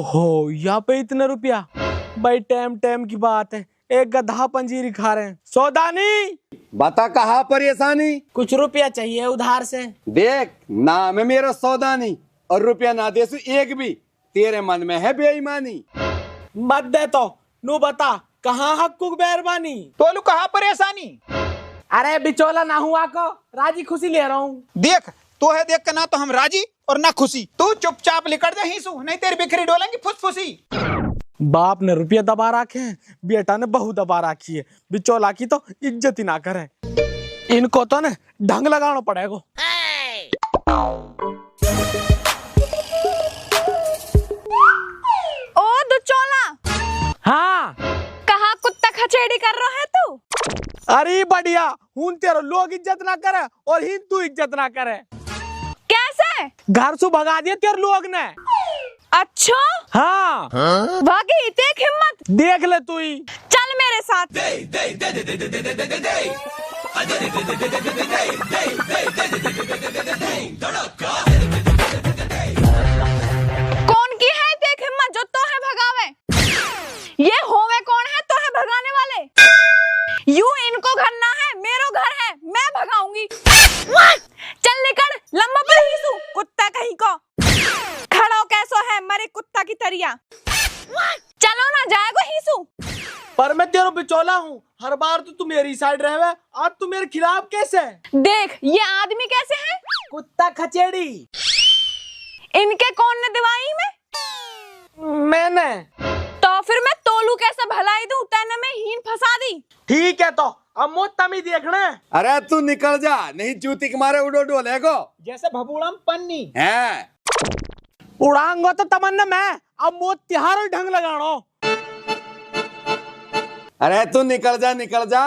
ओहो, यहाँ पे इतने रुपया। भाई टाइम टाइम की बात है, एक गधा पंजीरी खा रहे हैं। सौदानी बता कहाँ परेशानी? कुछ रुपया चाहिए उधार से। देख, नाम है मेरा सौदानी और रुपया ना दे सु एक भी, तेरे मन में है बेईमानी। मत दे तो नू बता कहाँ हक्कुक बेरबानी। तोलू कहाँ परेशानी? अरे बिचौला ना हुआ को राजी खुशी ले रहा हूँ। देख तो है, देख कर ना तो हम राजी और ना खुशी। तू चुपचाप लिकड़ जा हीसू, नहीं तेरी बिखरी डोलेंगी फुसफुसी। बाप ने रुपया दबा रखे हैं, बेटा ने बहू दबा रखी है। बिचौला की तो इज्जत ही ना करे। इनको तो ना ढंग लगाना पड़ेगा। ओ दुचौला। हाँ कहाँ कुत्ता खचेड़ी कर रहा है तू? अरे बढ़िया हूं, तेरे लोग इज्जत ना करे और ही तू इज्जत ना करे। कैसे? घर से भगा दिया तेरे लोग ने। अच्छा हाँ वाकई देख हिम्मत। देख ले तू ही। चल मेरे साथ। कौन की है देख हिम्मत जो तो है भगावे? ये होवे कौन है तो है भगाने वाले? यू इनको घर ना है, मेरो घर है, मैं भगाऊंगी। चल निकल, लंबा पर हीसू कुत्ता कहीं को। खड़ो कैसो है मरे कुत्ता की तरिया। चलो ना जाएगो हीसू। पर मैं तेरा बिचौला हूँ, हर बार तो तू मेरी साइड रहे, आज तू मेरे खिलाफ कैसे? देख ये आदमी कैसे है? कुत्ता खचेड़ी। इनके कौन ने दिवाई में? मैंने। तो फिर मैं तोलू कैसे भलाई दूं? तैने में हीन फंसा दी। ठीक है तो अब मोत तमी देखना। अरे तू निकल जा, नहीं जूती के मारे उड़ो डोलेगो जैसे भबूड़म पन्नी है। उड़ांगो तो तमन्ना मैं, अब मोत तिहार ढंग लगानो। अरे तू निकल जा, निकल जा।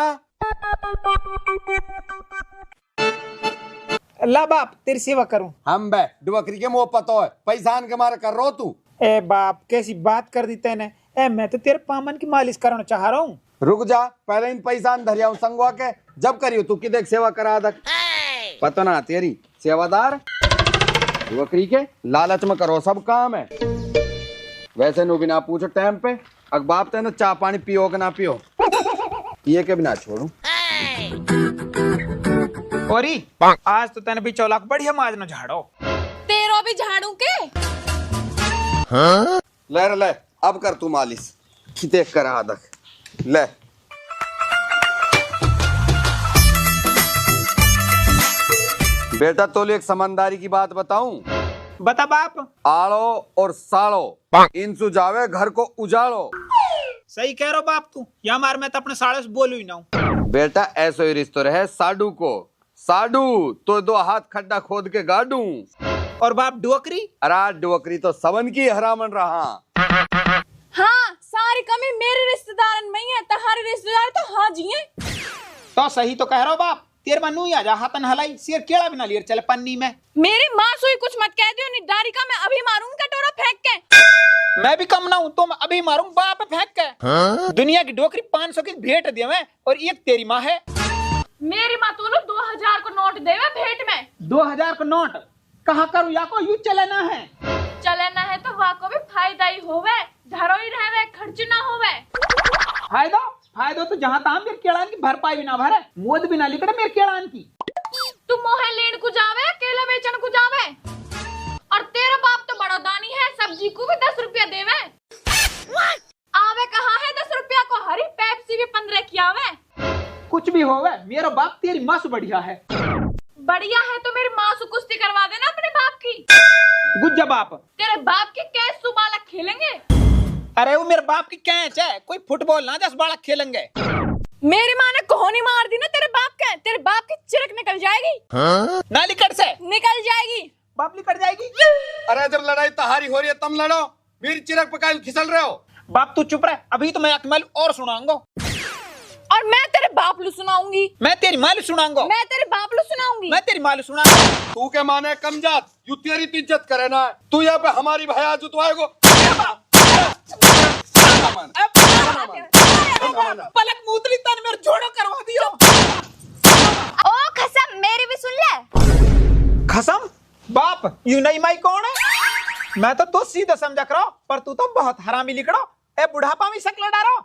अल्लाह बाप तेरी सेवा करूं। हम बे डुबकरी के मुंह पतो है, पैसान के मारे कर रो तू। ए बाप कैसी बात कर दी तैने। ए मैं तो तेरे पामन की मालिश करना चाह रहा हूँ। रुक जा, पहले इन पैसान धरिया संगवा के, जब करियो तू कि देख सेवा करा दक। पता ना तेरी सेवादार बकरी के लालच में करो सब काम है। वैसे नु बिना पूछो टाइम पे अखबार तेने चाय पानी पियो कि ना पियो, पिए के बिना छोड़ू। औरी आज तो तैने बिचौला को बढ़िया माजनो झाड़ो। तेरो भी झाड़ू के। ले रे ले, अब कर तू मालिश कि देख कर आदक ले। बेटा तोले एक समझदारी की बात बताऊं? बता बाप। आड़ो और साड़ो इन सुझावे घर को उजाड़ो। सही कह रहा बाप तू, या मार मैं तो अपने साड़े से बोलू ही ना हूँ। बेटा ऐसो ही रिश्तो रहे साडू को, साडू तो दो हाथ खड्डा खोद के गाड़ू। और बाप डुअकरी? अरे डुअकरी तो सबन की हरामन रहा। हाँ सारी कमी मेरे रिश्तेदारन में ही है, तुम्हारे रिश्तेदार तो हाजी हैं। तो सही तो कह रहा बाप, तेरे मनू ही आजा हाथन हलाई, सिर केड़ा बिना लियर चले पन्नी में। मेरी माँ सुई कुछ मत कह दियो, निडारी का मैं अभी मारूंगी कटोरा फेंक के। मैं भी कम ना हूँ तो मैं अभी मारूं बाप फेंक के। दुनिया की डोकरी 500 की भेंट दिया मैं, और एक तेरी माँ है। मेरी माँ तो 2000 को नोट देवे भेंट में। 2000 का नोट कहाँ करूँ, या को यूं चलेना है। चलेना है तो वाको भी फायदा ही होवे, धरो ही रहवे, खर्च ना होवे। फायदा तो जहाँ तहाँ मेरे केड़ान की भरपाई भी ना भरे, मोद भी ना लिखड़े मेरे केड़ान की। तू मोहे लेन को जावे, केला बेचन को जावे। और तेरा बाप तो बड़ा दानी है, सब्जी को भी 10 रुपया देवे। आवे कहाँ है 10 रुपया को, हरी पेप्सी भी 15 की आवे। कुछ भी होवे मेरा बाप तेरी माँ से बढ़िया है। बढ़िया है तो मेरी माँ से कुश्ती करवा देना अपने बाप की। गुज्जा बाप। तेरे बाप के कैस बालक खेलेंगे। अरे वो मेरे बाप की कैच है, कोई फुटबॉल ना 10 बालक खेलेंगे। मेरी माँ ने कोहनी मार दी ना तेरे बाप के, तेरे बाप की चिरक निकल जाएगी। ना लिकड़ से निकल जाएगी। बाप लिकड़ जाएगी। अरे जब लड़ाई तहारी हो रही है तम लड़ो, मेरी चिरक पकाई खिसल रहे हो। बाप तू चुप रह, अभी तो मैं अकमल और सुनाऊंगा। और मैं तेरे बाप लू सुनाऊंगी। मैं तेरी मालू सुनाऊंगा। मैं तेरे बाप लू सुनाऊंगी। मैं तेरी मालू सुनाऊंगा। तू के माने कम जात, यू तेरी तो इज्जत करे ना, तू यहाँ पे हमारी भैया जुतवाएगो। पलक मूतली तन मेरे जोड़ो करवा दियो। ओ कसम मेरी भी सुन ले। कसम बाप, यू नहीं माई कौन है? मैं तो सीधा समझा करो, पर तू तो बहुत हरामी लिखड़ो। ए बुढ़ापा में शक्ल डारो।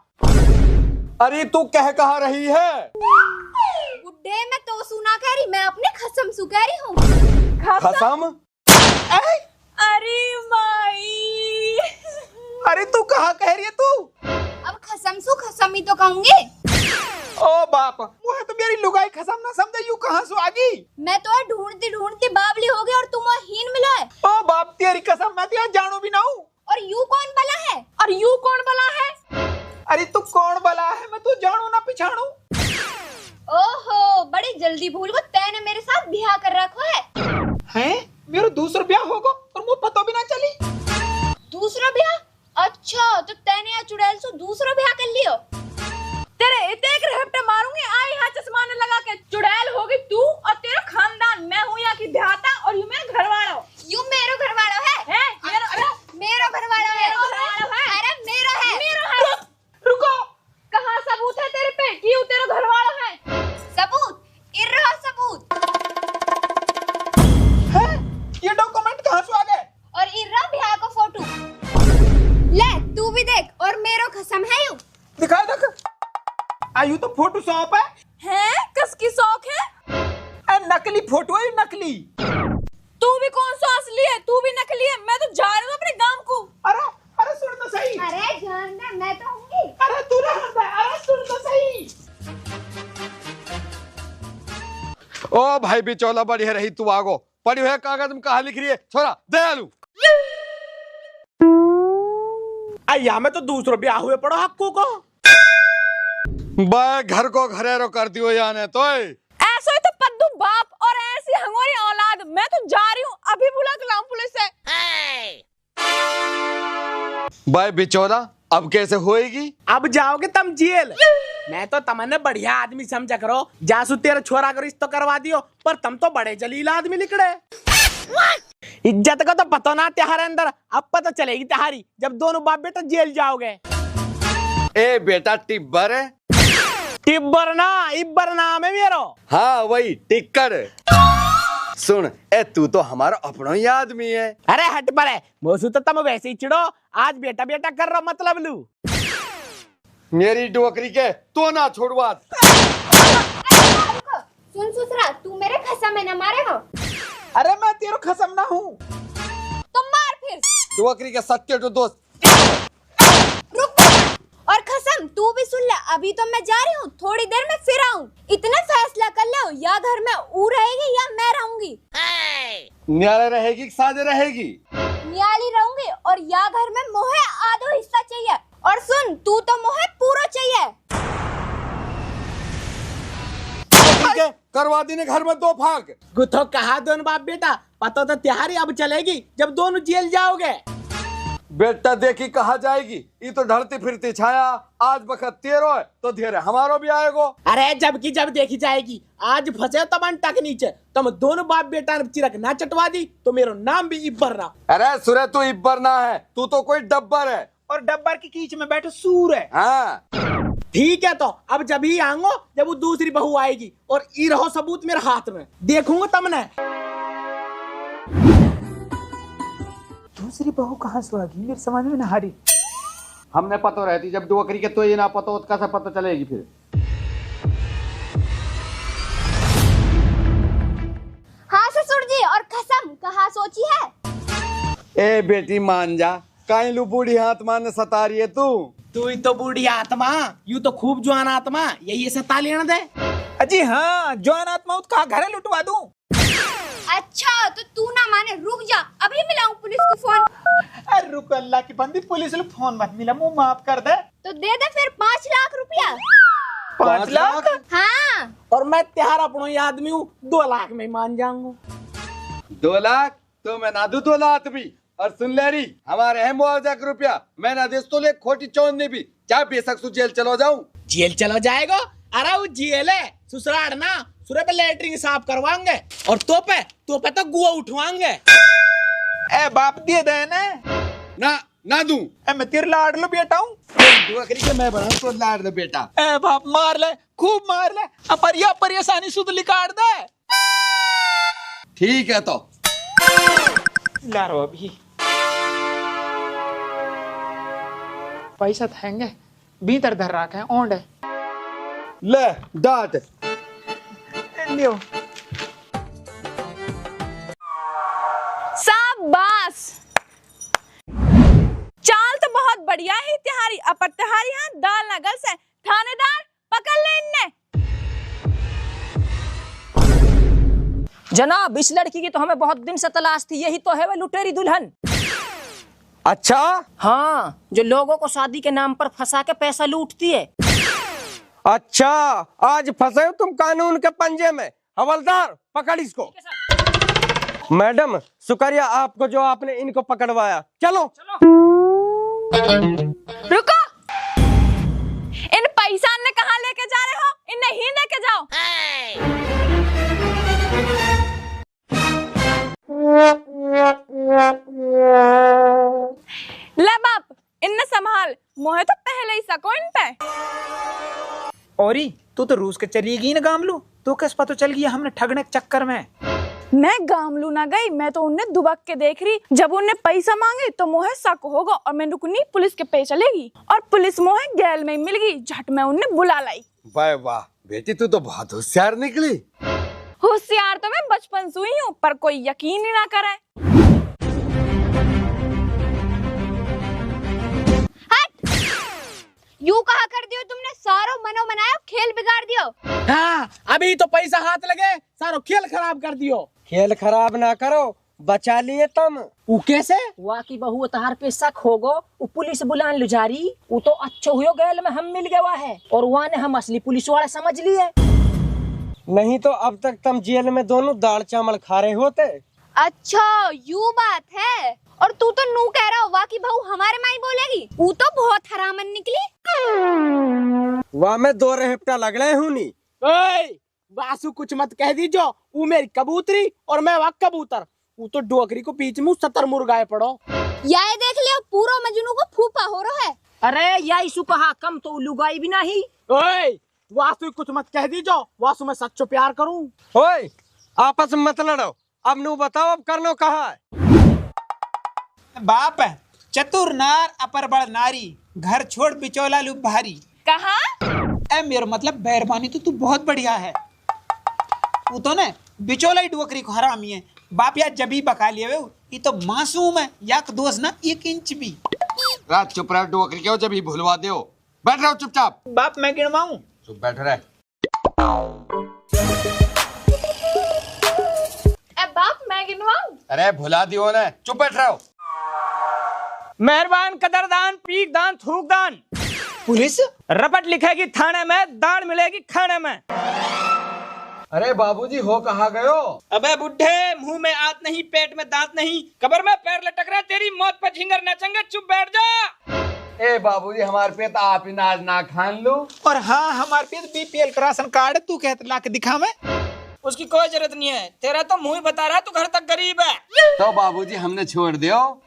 अरे तू कहा रही है? बुड्ढे मैं तो सुना कह रही, मैं अपने खसम सु कह रही हूँ। खसम? अरे माई, अरे तू कहा कह रही है तू? अब खसम सु खसम ही तो कहूंगी। ओ बाप, वो है तो मेरी लुगाई खसम ना समझे, यू कहाँ से आ गई? मैं तो ढूंढती ढूंढती बावली हो गई और तुम हीन मिला है। ओ बाप तेरी कसम, मैं तो यहाँ जानू भी ना हूँ। और यू कौन बला है? और यू कौन बला है? अरे तू कौन बला है, मैं तू जानू ना पिछाणू। ओहो, बड़ी जल्दी भूल गो, तैने मेरे साथ ब्याह कर रखो है। हैं? मेरा दूसरा ब्याह होगा और मुझे पता भी ना चली। दूसरा ब्याह? अच्छा, तो तैने या चुड़ैल से दूसरा ब्याह कर लियो? तेरे एक रहपटे मारूंगी। आई यहाँ चश्मा ने लगा के। चुड़ैल होगी तू और तेरा खानदान। मैं हूँ यहाँ की ध्याता और यू मेरा घर वाला। यू मेरो घर वाला है? मेरो घर वाला है। अरे मेरो है। रुको, कहाँ सबूत है तेरे पे कि यू तेरा घर वाला है? सबूत? इर्रा सबूत। है? ये डॉक्यूमेंट कहाँ से आ गए? और इर्रा ब्याह का फोटो। ले तू भी देख, और मेरो खसम है यू। दिखाए देख। आयु तो फोटो शॉप है। हैं? किसकी शौक है? नकली फोटो है, नकली। तू भी कौन सा असली है? तू भी नकली है। मैं तो जा रही हूँ अपने गांव को। अरे अरे सुन तो सही। अरे जान दे, मैं तो होंगी। अरे तू रहने दे, अरे सुन तो सही। ओ भाई बिचौला बढ़िया रही तू आगो। पढ़ी हुए कागज में कहा लिख रही है छोरा दयालु? अय्या में तो दूसरों ब्याह हुए पड़ो हक्कू को। बे घर को घरेरो कर दियो याने तो। ऐसा ही तो पद्दू बाप और ऐसी हंगोरी औलाद। मैं तो जा रही हूँ, अभी बुला के लाऊं पुलिस से। बे बिचौला अब कैसे होएगी? अब जाओगे तुम जेल। मैं तो तमन्ने बढ़िया आदमी समझा करो, जासू तेरे छोरा का रिश्ता करवा दियो, पर तुम तो बड़े जलील आदमी निकले। इज्जत का तो पता ना तुम्हारे अंदर, अब पता चलेगी तुम्हारी जब दोनों बाप बेटा जेल जाओगे। ए बेटा टिब्बर है? टिब्बर ना, इब्बर नाम है मेरा। हाँ वही टिक्कर। सुन ए तू तो हमारा अपना ही आदमी है। अरे हट पर है मोसू, तो तुम वैसे ही चिड़ो। आज बेटा बेटा कर रहा मतलब लू। मेरी डोकरी के तो ना छोड़वा। सुन सुसरा, तू मेरे खसम में न मारे हो। अरे मैं तेरा खसम ना हूँ। तुम मार फिर। डोकरी के सच्चे तो दोस्त। रुक। और खसम तू भी सुन ले, अभी तो मैं जा रही हूँ, थोड़ी देर में फिर आऊँ। इतना फैसला कर लो, या घर में ऊ रहेगी या मैं रहूंगी। न्यारे रहेगी कि साझे रहेगी? न्याली रहूंगी, और या घर में मोहे आधो हिस्सा चाहिए। और सुन, तू तो मोहे पूरा चाहिए। ठीक है, करवा दी ने घर में 2 फाक। गुथो कहा दोनों बाप बेटा, पता तो त्योहारी अब चलेगी जब दोनों जेल जाओगे। बेटा देखी कहा जाएगी, ये तो ढलती फिरती छाया। आज बखत तेरो है तो धीरे हमारो भी आएगो। अरे जब की जब देखी जाएगी। आज फंसे तब टक नीचे। तुम दोनों बाप बेटा ने चिरक ना चटवा दी तो मेरा नाम भी इब्बर ना। अरे सुरे तू इब्बर ना है, तू तो कोई डब्बर है। और डब्बर की कीच में बैठो सूर है। हाँ ठीक है, तो अब जब ही आऊंगो जब वो दूसरी बहू आएगी, और ये रहो सबूत मेरे हाथ में, देखूंगा तुमने। दूसरी बहू कहाँ से आ गई, मेरे समझ में ना आ रही। हमने पता रहती, जब डोकरी के तो ये ना पता हो तो कैसे पता चलेगी फिर? हाँ ससुर जी, और खसम कहाँ सोची है? ए बेटी मान जा, काहे लू बूढ़ी आत्मा ने सता रही है तू? तू ही तो बूढ़ी आत्मा, यू तो खूब जवान आत्मा, यही सता लेना दे। अजी हाँ, जवान आत्मा कहा घरे लुटवा दूं। अच्छा तो तू ना माने, रुक जा, अभी मिलाऊं पुलिस को फोन। अरे रुक अल्लाह की बंदी, पुलिस ने फोन मत मिला, मुंह माफ कर दे। तो दे दे फिर 5 लाख रुपया। 5 लाख? हाँ। और मैं त्यार अपनो ही आदमी हूँ, 2 लाख में मान जाऊंगा। 2 लाख तो मैं ना दू 2 लाख भी। और सुन ले रही, हमारे है मुआवजा का रुपया, मैं ना देश तो ले खोटी चौंदनी भी, चाहे बेशक सु जेल चलो जाऊं। जेल चलो जाएगा? अरे वो जेल है ससुराल ना, सुरे पे लेटरिन साफ करवाएंगे और तो पे तो गुआ उठवाएंगे। ए बाप दिए दे ने ना दूं। ए मैं तेरे लाड लो बेटा हूँ। डोकरी के मैं बना तो लाड दे बेटा। ए बाप मार ले, खूब मार ले, अपरिया परेशानी सुध लिकाट दे। ठीक है तो लारो अभी पैसा थाएंगे भीतर धर रखे हैं ओंड है। ले डांट। लियो शाबाश, चाल तो बहुत बढ़िया ही तिहारी, अपर तिहारी हाथ दाल ना गल से। थानेदार पकड़ ले इन्ने। जनाब, इस लड़की की तो हमें बहुत दिन से तलाश थी, यही तो है वह लुटेरी दुल्हन। अच्छा, हाँ, जो लोगों को शादी के नाम पर फंसा के पैसा लूटती है। अच्छा, आज फंसे हो तुम कानून के पंजे में। हवलदार पकड़ इसको। मैडम, शुक्रिया आपको जो आपने इनको पकड़वाया। चलो रुको, इन पैसा ने कहाँ लेके जा रहे हो? इन्हें ही लेके जाओ। ले बाप, इन्हें संभाल, मोहे तो पहले ही सको इन पे। औरी तू तो रूस के चलेगी ना गामलू, तू किस पता चल गया हमने ठगने के चक्कर में। मैं गामलू ना गई, मैं तो उन्हें दुबक के देख रही। जब उन्हें पैसा मांगे तो मोहे शक होगा और मैं रुकनी पुलिस के पे चलेगी और पुलिस मोहे गैल में मिल गई। झट में उन्हें बुला लाई। वाह वाह बेटी, तू तो बहुत होशियार निकली। होशियार तो मैं बचपन से हुई हूँ, पर कोई यकीन ही ना करे। यूं कहा कर दियो तुमने, सारो मनो मनाया खेल बिगाड़ दियो। हाँ, अभी तो पैसा हाथ लगे सारो खेल खराब कर दियो। खेल खराब ना करो, बचा लिए तुम। वो कैसे? वहाँ की बहू तहार पे शक होगो, वो पुलिस बुलान लुजारी, वो तो अच्छो हुयो गैल में हम मिल गया है और वहाँ ने हम असली पुलिस वाला समझ लिए। नहीं तो अब तक तुम जेल में दोनों दाल चावल खा रहे होते। अच्छा यू बात है। और तू तो नू कह रहा हो वाकी बहू हमारे माई बोलेगी। वो तो बहुत हरामन निकली। वहाँ में दो रेहपटा लग रहे हूँ नी। ओए, वासु कुछ मत कह दीजो। वो मेरी कबूतरी और मैं वहाँ कबूतर। वो तो डोकरी को बीच में 70 मुर्गाए पड़ो। यार देख लियो, पूरा मजनू को फूफा हो रहा है। अरे याई सुकहा कम तो लुगाई भी नहीं। ओए, वासु कुछ मत कह दीजो। वासु मैं सच्चो प्यार करूँ। ओए, आपस में मत लड़ो। अब नू बताओ, अब करनो कहा है? बाप चतुर नार अपर बड़ नारी, घर छोड़ बिचौला लू भारी। कहा? ए मेरा मतलब मेहरबानी तो तू बहुत बढ़िया है। वो तो ने बिचौला ही डोकरी को हरामी है। बाप यार जबी बका लिए वे, ये तो मासूम है, याक दोस्त ना 1 इंच भी। रात चुप रह डोकरी क्यों जब ही भूलवा दो। बैठ रहो चुपचाप। बाप मैं गिनवाऊं? चुप बैठ रहे। बाप मैं गिनवाऊं? अरे भुला दियो ने, चुप बैठ रहो। मेहरबान, कदरदान, पीकदान, थूकदान। पुलिस रपट लिखेगी थाने में, दाढ़ मिलेगी खाने में। अरे बाबूजी हो कहाँ गयो? अबे बुड्ढे, मुंह में आत नहीं, पेट में दांत नहीं, कब्र में पैर लटक रहा, तेरी मौत पर झिंगर नाचेंगे। चुप बैठ जा। ए बाबूजी, हमारे पे तो आप ही नाज ना खान लो। और हाँ, हमारे पे बीपीएल का राशन कार्ड तू कहते ला के दिखा मैं। उसकी कोई जरूरत नहीं है, तेरा तो मुंह ही बता रहा, तू घर तक गरीब है। तो बाबूजी हमने छोड़ दियो।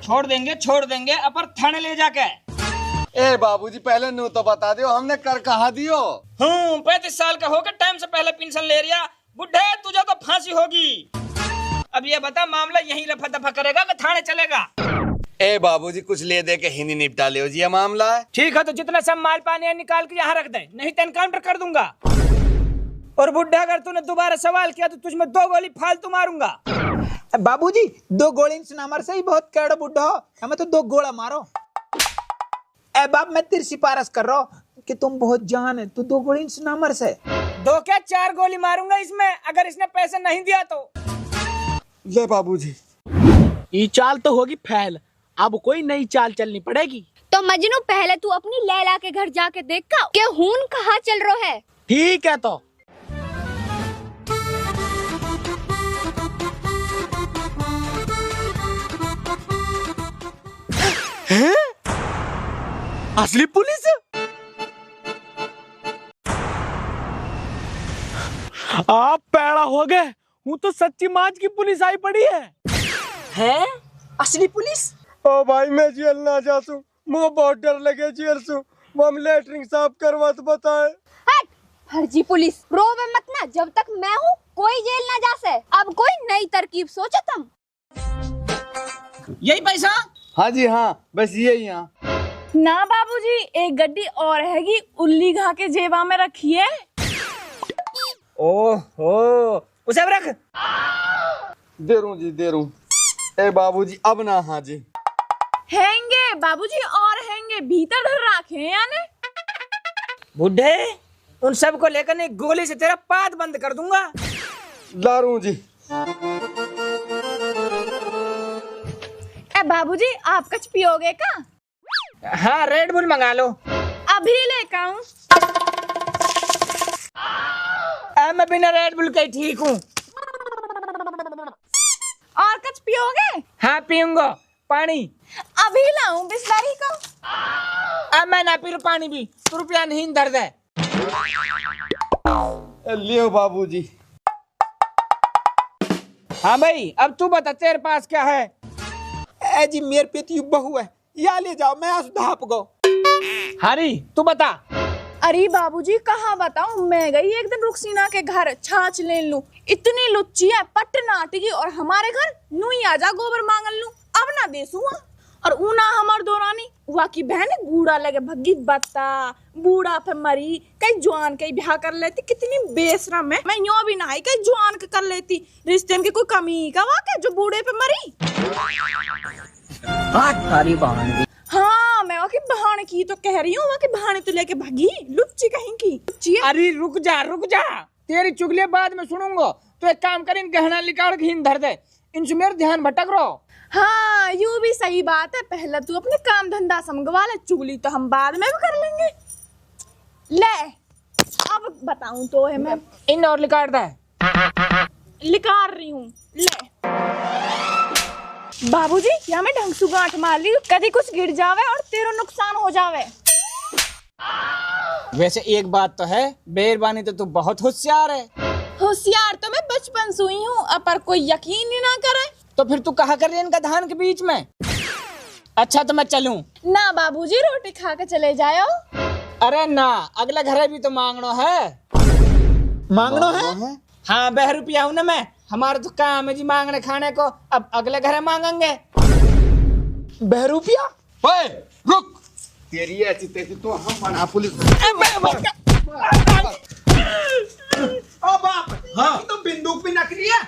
छोड़ देंगे अपर थाने ले जाके। ए बाबूजी, पहले नू तो बता दियो, हमने कर कहा दियो। 35 साल का होकर टाइम से पहले पेंशन ले रिया। बुढ़े, तुझे तो फांसी होगी। अब ये बता, मामला यहीं रफा दफा करेगा कि थाने चलेगा? ए बाबूजी, कुछ ले दे के हिंदी निपटा ले जी, ये मामला है। ठीक है, तो जितना सब माल पानी है निकाल के यहाँ रख दे, नहीं तो एनकाउंटर कर दूंगा। और बुढ़ा, अगर तूने दोबारा सवाल किया तो तुझमें 2 गोली फालतू मारूंगा। बाबूजी 2 गोली से नंबर से ही बहुत कैडो बुढ़ा हो, हमें तो 2 गोला मारो। ए बाप, मैं तेरी सिफारिश कर रहा हूँ कि तुम बहुत जान है, तू 2 गोली से नंबर से 2 क्या 4 गोली मारूंगा इसमें, अगर इसने पैसे नहीं दिया तो। ले बाबूजी, ये चाल तो होगी फैल, अब कोई नई चाल चलनी पड़ेगी। तो मजनू पहले तू अपनी लैला के घर जाके देख के खून कहाँ चल रहा है। ठीक है तो हैं? असली पुलिस? आप पैड़ा हो गए, वो तो सच्ची माच की पुलिस आई पड़ी है। असली पुलिस? ओ भाई, मैं जेल ना जासू, मुझे बहुत डर लगे जेल से। हम लेटरिंग साफ करवा तो बताए। हट, फर्जी पुलिस रोवे मत ना, जब तक मैं हूँ कोई जेल ना जा से। अब कोई नई तरकीब सोचो तुम। यही पैसा? हाँ जी हाँ, बस यही यहाँ। ना बाबूजी, एक गड्डी और हैगी, उल्ली घा के जेबा में रखिए। ओहो, उसे अब रख। दे रू जी, दे रू। ए बाबूजी अब ना, हाँ जी हैंगे बाबूजी, और हैंगे, भीतर धर रखे हैं यानी। बुढ़े, उन सब को लेकर एक गोली से तेरा पाद बंद कर दूंगा। लारू जी। ए बाबूजी, आप कुछ पियोगे का? हाँ, रेड बुल मंगा लो। अभी लेकर आऊं। मैं बिना रेड बुल के ठीक हूँ। और कुछ पियोगे? हाँ, पीऊंगा। पानी अभी लाऊं बिस्लरी को? मैं ना पी पानी भी, तो रुपया नहीं दर्द है। लियो बाबूजी। हाँ भाई, अब तू बता तेरे पास क्या है? ए जी, मेरे पे तो बहू है, या ले जाओ, मैं आज धाप गो। हरी, तू बता। अरे बाबूजी, कहाँ बताऊं, मैं गई एक दिन रुखसीना के घर छाछ ले लूं, इतनी लुच्ची है, पट नाटकी, और हमारे घर नूई आजा गोबर मांगल लूं, अब ना देसूंगा। और ऊना हमार दोरानी हुआ की बहन बूढ़ा लगे भग्गी बत्ता, बूढ़ा पे मरी, कई जवान कई ब्याह कर लेती, कितनी बेशरम है। मैं यूं भी ना कई जवान के कर लेती, रिश्ते में कोई कमी का वाके जो बूढ़े पे मरी। हाँ, मैं वहाँ की बहाने की तो कह रही हूँ, वहाँ की बहाने तो लेके भागी, लुच्ची कहीं की लुच्ची है। अरे रुक जा, तेरी चुगली बाद में सुनूंगा। तो एक काम कर, इन गहना निकाल के इन धर दे, इनसे मेरा ध्यान भटक रहा। हाँ, यूं भी सही बात है, पहले तू अपने काम धंधा समझवा ले, चुगली तो हम बाद में भी कर लेंगे। ले, अब बताऊं तो है, मैं इन और निकाल दे। लिकार रही हूँ, ले। बाबूजी, या मैं ढंग से गांठ मार ली, कभी कुछ गिर जावे और तेरा नुकसान हो जावे। वैसे एक बात तो है, बेरबानी तो तू बहुत होशियार है। होशियार तो मैं बचपन से हुई हूँ, अब पर कोई यकीन ही ना करे। तो फिर तू कहा कर रही इनका धान के बीच में? अच्छा, तो मैं चलूं? ना बाबूजी, रोटी खा के चले जाओ। अरे ना, अगला घर भी तो मांगना है। मांगना है? हाँ, 2 रुपया हूँ ना मैं, हमारा तो काम है जी मांगने खाने को, अब अगले घर मांगेंगे। 2 रुपया? ओए रुक, तेरी ऐसी तैसी तो हम बना पुलिस। ओ बाप, हाँ, तो बंदूक भी नकली है।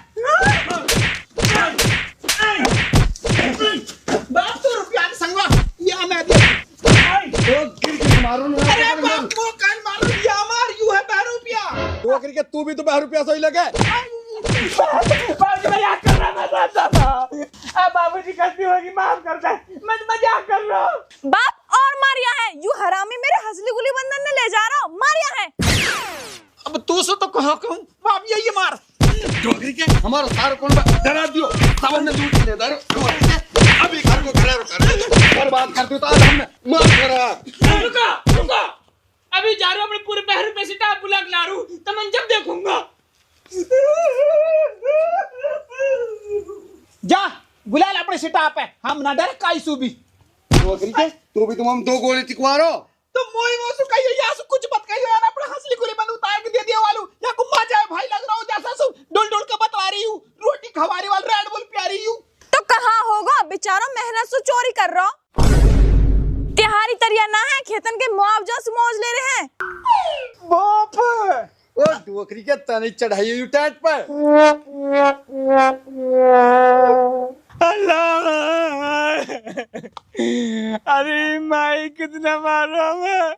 बाप, तो रुपया की संगवा, या मैं दे। मारो ना। अरे बाप, वो कान मारो, या मार, यू है 2 रुपया। तो करके तू भी तो 2 रुपया सही लगे। बाबूजी, मजाक कर रहा, मैं जानता था। बाबूजी गलती होगी, माफ कर दे, मैं मजाक कर रहा हूँ। बाप और मारिया है, यू हरामी मेरे हंसली गुली बंधन ने ले जा रहा हूँ, मारिया है। अब तू से तो कहा कहूँ, बाप ये मार। डोगरी के हमारा सार कौन डरा दियो, सावन ने लूट ले दारू। अभी घर को बर्बाद कर दियो, तो आज हमने मार करा। रुको, अभी जा रहा हूँ, अपने पूरे 2 रुपए से टाप बुला के ला रहा हूँ, तो मैं जब देखूंगा। जा, बुला ले अपने सिटाप है, हम ना डर काई सूबी। डोगरी के तू भी तुम हम 2 गोली टिकवारो। तो मोई मोसु कहियो, या सु कुछ मत कहियो यार, अपने हंसली गुली बंद उतार के दे दिया वालू, या गुम्मा जाए भाई लग रहा हूँ, जैसा सु डोल डोल के बतवा रही हूँ, रोटी खवारी वाल, रेड बुल प्यारी हूँ। तो कहाँ होगा बेचारा, मेहनत से चोरी कर रहा। तिहारी तरिया ना है, खेतन के मुआवजा से मौज ले रहे हैं। बाप, ओ डोगरी के तने चढ़ाई हुई टैट पर। अल्लाह, अरे माई कितना मारा मैं,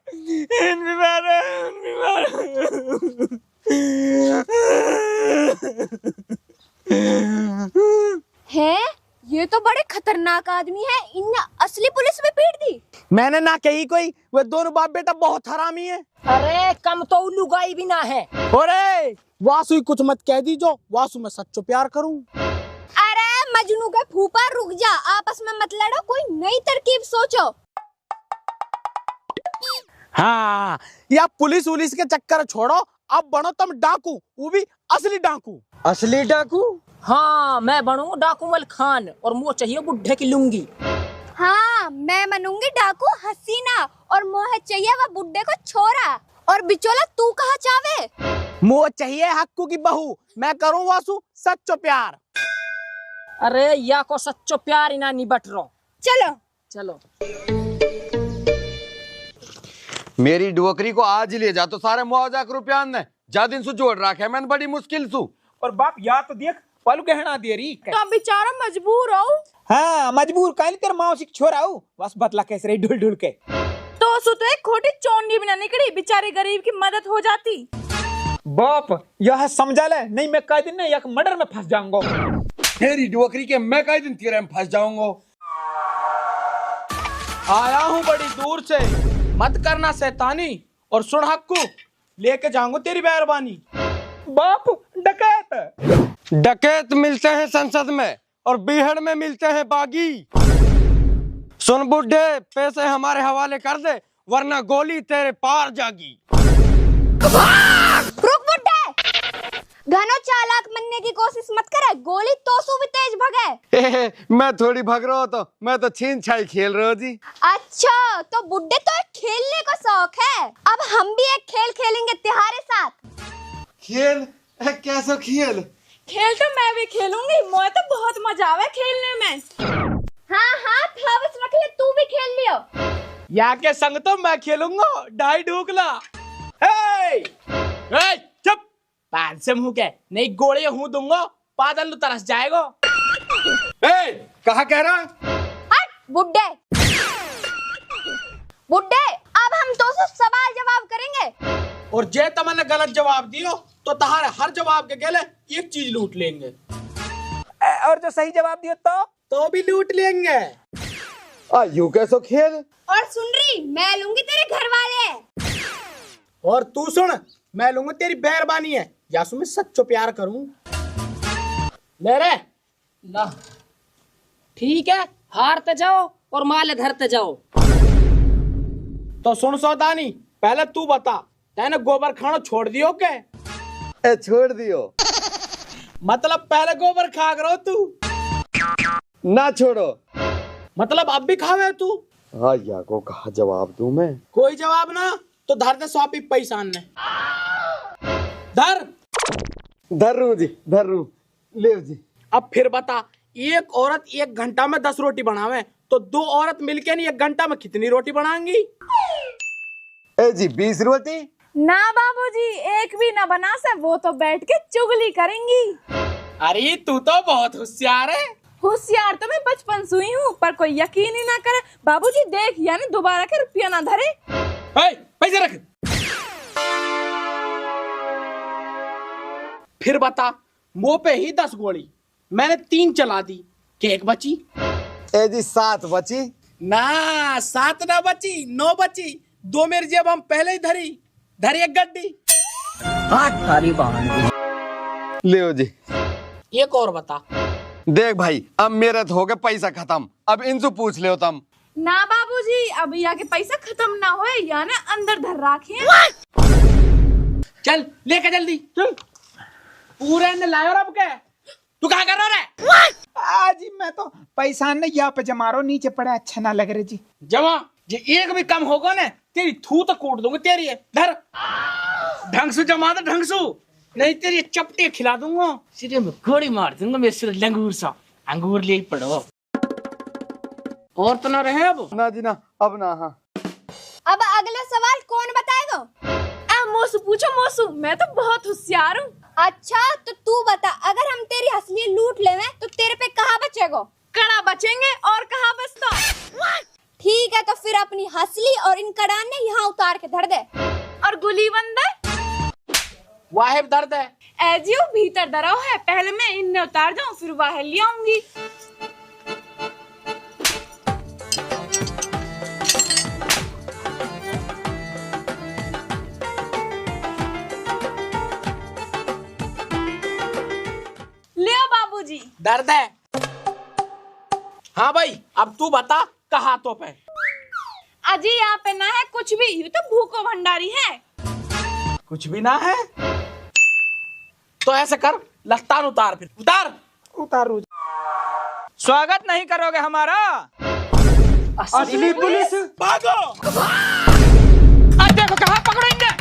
है, ये तो बड़े खतरनाक आदमी है, इनने असली पुलिस में पीट दी। मैंने ना कही कोई, वे दोनों बाप बेटा बहुत हरामी है। अरे कम तो उल्लू गाई भी ना है। अरे वासु ही कुछ मत कह दीजो, वासु मैं सच्चो प्यार करूं। अरे मजनू के फूफा, रुक जा, आपस में मत लड़ो, कोई नई तरकीब सोचो। हाँ, या पुलिस उलिस के चक्कर छोड़ो, अब बनो तुम डाकू, वो भी असली डाकू। असली डाकू? हाँ, मैं बनूंगा डाकू मल खान, और मुझे चाहिए बुढ़े की लुंगी। हाँ, मैं मनूंगी डाकू हसीना, और मोहे चाहिए वह बुड्ढे को छोरा। और बिचौला तू कहाँ चावे? मुझे चाहिए हक्कू की बहू, मैं करूं वासु सच्चो प्यार। अरे या को सच्चो प्यार इना निबट रो। चलो चलो। मेरी डुवकरी को आज ही ले जा तो सारे मुआवजा के रुपया ने जा दिन से जोड़ रखे मैंने बड़ी मुश्किल सु। और बाप या तो देख पल कहना दे रही तो बेचारा मजबूर हो। हाँ मजबूर काहे तेरे मौसी को छोरा हूँ बस बतला कैसे रही ढुल ढुल के। तो सुते खोटी चोंडी भी ना निकली, बेचारे गरीब की मदद हो जाती। बाप यह समझा ले नहीं मैं कई दिन नहीं एक मर्डर में फंस जाऊंगा। तेरी डुवकरी के मैं कई दिन तेरे में फंस जाऊंगा। आया हूँ बड़ी दूर से, मत करना शैतानी और सुन हक्कू, लेके जाऊंगा तेरी मेहरबानी। बाप डकैत डकैत मिलते हैं संसद में और बीहड़ में मिलते हैं बागी। सुन बुड्ढे पैसे हमारे हवाले कर दे वरना गोली तेरे पार जागी। रुक बुड्ढे, घनो चालाक बनने की कोशिश मत करे, गोली तोसू भी तेज भगे। मैं थोड़ी भग रहा हूँ तो मैं तो छीन छाई खेल रहा हूँ जी। अच्छा तो बुड्ढे तो एक खेलने का शौक है, अब हम भी एक खेल खेलेंगे तुम्हारे साथ। खेल कैसा खेल? खेल तो मैं भी खेलूंगी, मुझे तो बहुत मजा आवे खेलने में। हाँ हाँ थावस रख ले, तू भी खेल लियो। या के संग तो मैं खेलूंगा ढाई ढूकला। चुप, पान से मुंह के नहीं गोले हूँ दूंगा, पादल तरस जाएगा। कहा कह रहा? हट बुड्ढे, बुड्ढे अब हम तो सवाल जवाब करेंगे और जे तमने गलत जवाब दियो तो तहारे हर जवाब के गेले एक चीज लूट लेंगे और जो सही जवाब दिया तो भी लूट लेंगे। यू कैसो खेल? और सुन रही मैं लूंगी तेरे घर वाले। और तू सुन, मैं लूंगा तेरी मेहरबानी है या मैं सच्चो प्यार करूं। ले रे ला ठीक है, हारते जाओ और माल धरते जाओ। तो सुन सौदानी, पहले तू बता, तैने गोबर खाना छोड़ दियो के? छोड़ दियो मतलब पहले गोबर खा करो तू, ना छोड़ो मतलब अब भी खावे तू? हाँ या को कहा जवाब दूं मैं? कोई जवाब ना तो धर दे स्वापी पैसा ने धर। धर रू जी, धर रू ले जी। अब फिर बता, एक औरत 1 घंटा में 10 रोटी बनावे तो 2 औरत मिलके नहीं 1 घंटा में कितनी रोटी बनाएंगी? जी 20 रोटी। ना बाबूजी, एक भी ना बना से, वो तो बैठ के चुगली करेंगी। अरे तू तो बहुत होशियार है। होशियार तो मैं बचपन से हुई हूँ, पर कोई यकीन ही ना करे। बाबूजी देख, यानी दोबारा के रुपया ना धरे। पैसे रख। फिर बता, मुंह पे ही 10 गोली, मैंने 3 चला दी, केक बची? जी 7 बची। ना 7 ना बची, 9 बची। 2 मेरी जेब हम पहले ही धरी एक गड्डी। थारी बहान ले जी। एक और बता। देख भाई अब मेरा तो हो गया पैसा खत्म, अब इनसे पूछ ले तुम। ना बाबूजी, अभी आके पैसा खत्म ना होए, यानी अंदर धर राखे। चल लेके जल्दी चल। पूरे ने लायो रब के। तू क्या कर रहा है? आज मैं तो पैसा ने यहाँ पे जमा रहा, नीचे पड़े अच्छा ना लग रहे जी। जमा जे एक भी कम होगा ना तेरी थू तो कूट दूंगा तेरी है। धर ढंग से जमा दे, ढंग से, नहीं तेरी चपटे खिला दूंगा, सीधे में गोली मार दूंगा मेरे सिर लंगूर सा। अंगूर ले पड़ो और तो ना रहे अब ना जी ना, अब ना। हाँ अब अगला सवाल कौन बताएगा? मोसू पूछो मोसू, मैं तो बहुत होशियार हूँ। अच्छा तो तू बता, अगर हम तेरी हंसली लूट लेवे तो तेरे पे कहाँ बचेगा? कड़ा बचेंगे और कहाँ बचता। ठीक है तो फिर अपनी हंसली और इन कड़ान ने यहाँ उतार के धर दे। और गुली बंद वाहिब दर्द है। एजियो भीतर दराव है, पहले मैं इनने उतार जाऊं फिर वाह ले आऊंगी। ले बाबूजी। दर्द है। हाँ भाई अब तू बता, कहा तो पे? अजी यहाँ पे ना है कुछ भी, ये तो भूखो भंडारी है। कुछ भी ना है तो ऐसे कर, लस्तान उतार, फिर उतार। उतारू। स्वागत नहीं करोगे हमारा? असली पुलिस भागो। आज देखो कहाँ पकड़ेंगे।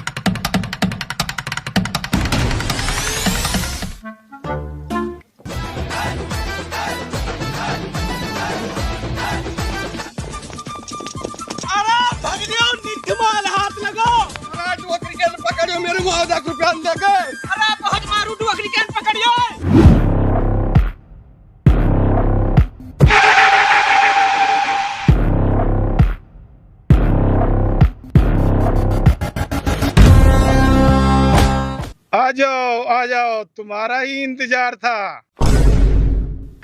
अरे भगनियों, निकमाल हाथ लगा। फिर मुआवजा रुपया दे के अरे बहुत मारू डुअकरी के पकड़ियो। आ जाओ तुम्हारा ही इंतजार था।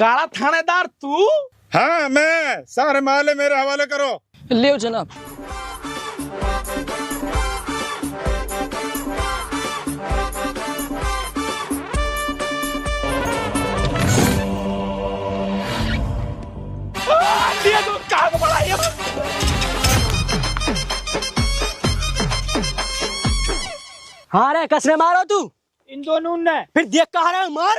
काला थानेदार तू? हाँ मैं, सारे माले मेरे हवाले करो। ले जनाब। ये तो कहाँ को पड़ा ये? हाँ रे, कसने मारो तू। इन दोनों ने फिर देख कहा रहा है, मार।